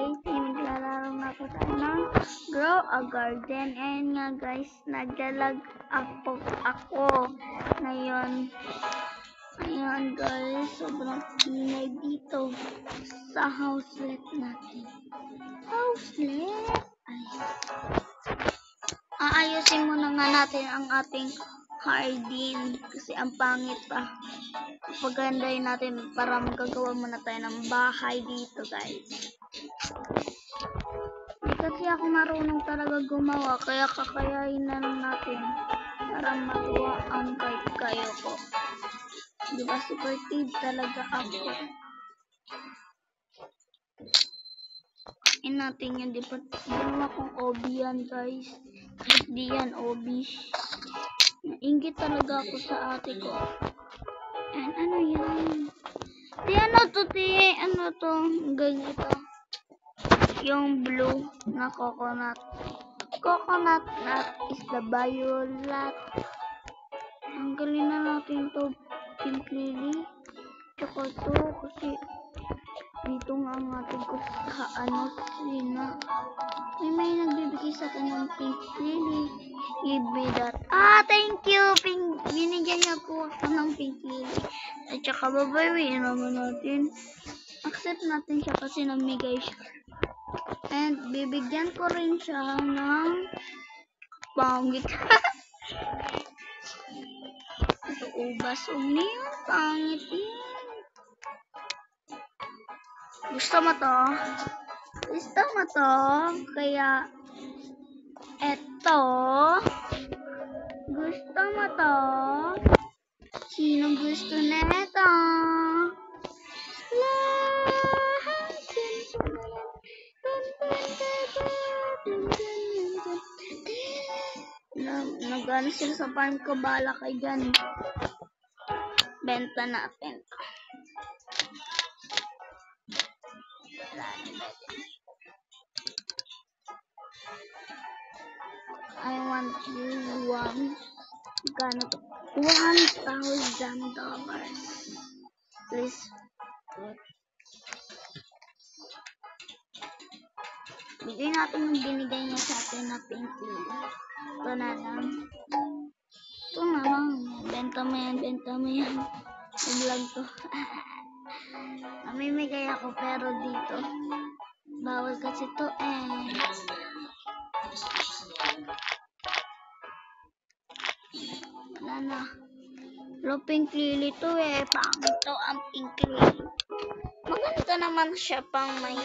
guys, naglalaro na po tayo ng Grow a Garden. Ayan nga guys, naglalag ako ngayon. Ayan guys, sobrang ingay dito sa houselet natin. Houselet? Aayusin muna nga natin ang ating hardin kasi ang pangit pa. Pagandahin natin para magagawa muna tayo ng bahay dito guys. Hindi kasi ako marunong talaga gumawa kaya kakayain na lang natin para matuwa ang kayo ko. Diba supportive talaga ako. Natin yan, di pa ginawa kong obi yan guys. Kahit di yan obi. Nainggit talaga ako sa ate ko. And ano yan? Di ano to, di ano to? Ganito. Yung blue na coconut. Coconut nut is the violet. Tanggalin na natin to pink lily. Tsaka to kasi dito nga ang ating ko sa ano sina. May nagbibigay sa akin ng pink lily. Give me that. Thank you. Pink. Binigyan niya po ako ng pink lily. At saka babawiin naman natin. Accept natin siya kasi namigay siya. And bibigyan ko rin siya ng pangit. Ito ubas. Yung pangit yun. Gusto mo to? Gusto mo to? Kaya eto. Gusto mo to? Sinong gusto neto? Nagano sila sa farm ko, bala kay dyan. Benta natin. I want you one. Gano to? $1,000. Please. Bigay natin yung binigay niya sa atin na pink lily. Ito na lang. Ito na lang. Benta mo yan, benta mo yan. I-vlog to. Namimigay ako pero dito. Bawal kasi to Wala na. Pero pink lily to Pangit to ang pink lily. Maganda naman siya pang may